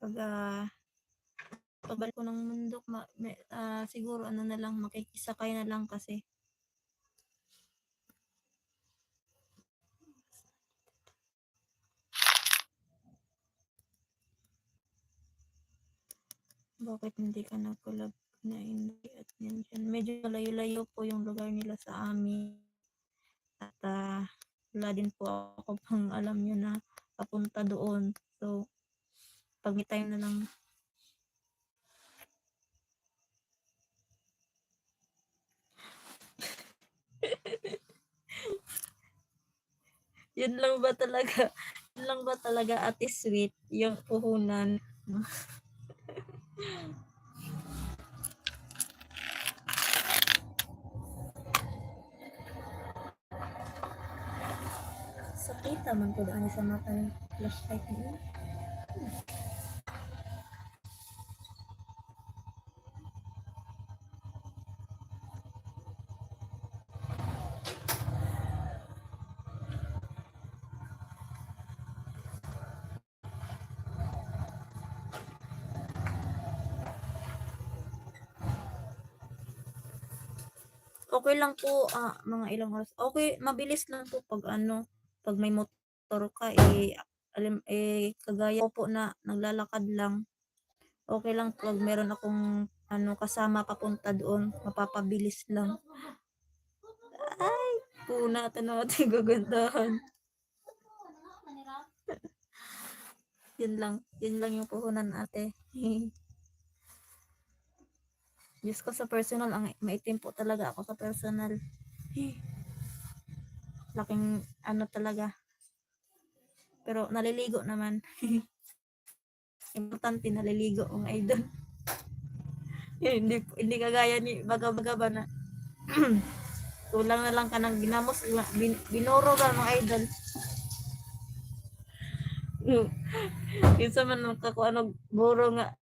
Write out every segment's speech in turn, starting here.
Pag pagbalik ko ng mundo, siguro ano na lang, makikisakay na lang kasi. Bakit hindi ka nag-collab na hindi at yan dyan? Medyo layo-layo po yung lugar nila sa amin. At wala din po ako pang alam nyo na papunta doon. So, pag may time na lang. Yun lang ba talaga? Yun lang ba talaga, Ate Sweet, yung puhunan? Sakita man po daan sa mata ng flashlight niya. Okay lang po, mga ilang oras. Okay, mabilis lang po pag pag may motor ka, kagaya ko po na naglalakad lang. Okay lang pag meron akong kasama papunta doon, mapapabilis lang. Ay, puna natin gagandahan. Yun lang yung puhunan, ate. Diyos ko, sa personal, maitim po talaga ako sa personal. Laking talaga. Pero naliligo naman. Importante naliligo mga idol. hindi kagaya ni baga-baga ba na tulang na lang ka ng ginamos, binuro ka mga idol. Kinsa man ang kakuan buro nga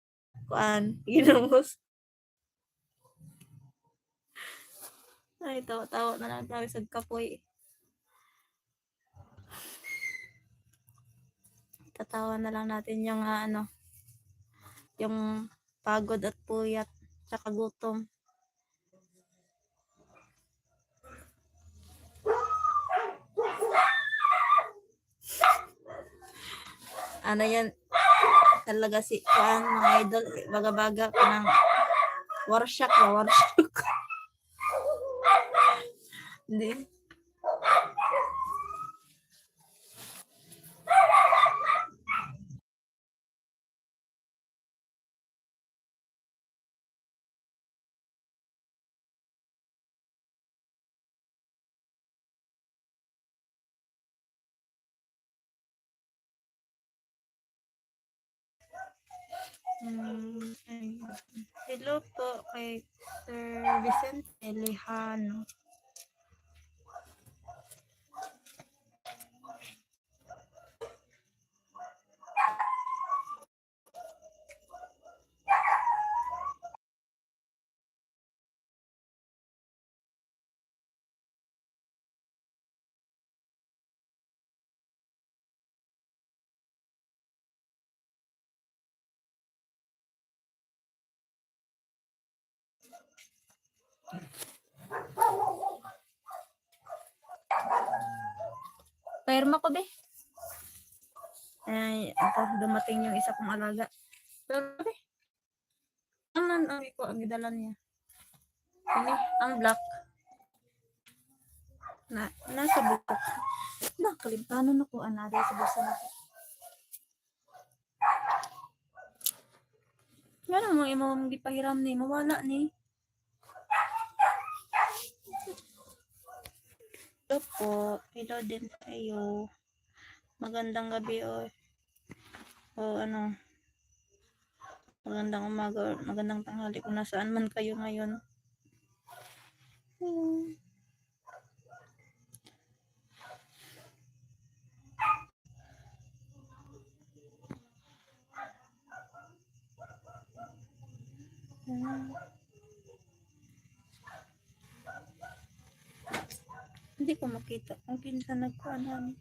kuan ginamos. Ay, tawa-tawa na lang tayo sa kapoy. Tatawa na lang natin yung yung pagod at puyat tsaka gutom. Ano yan talaga si kuan mga idol, baga-baga ka ng warshak. Hindi. Hello po kay Sir Vicente Lejano. Perma ko be. Ay, dumating yung isa kong alaga. Pero be, ang ko ang gidala niya. Ini, ang black. Nasa butok. Nakalimpanon ako anari sa bulsa natin. Yan ang mga imong gipahiram ni, mawala ni. Hello po, hello din kayo. Magandang gabi magandang umaga, magandang tanghali kung nasaan man kayo ngayon. Hindi ko makita kung kinsa nagkuanan.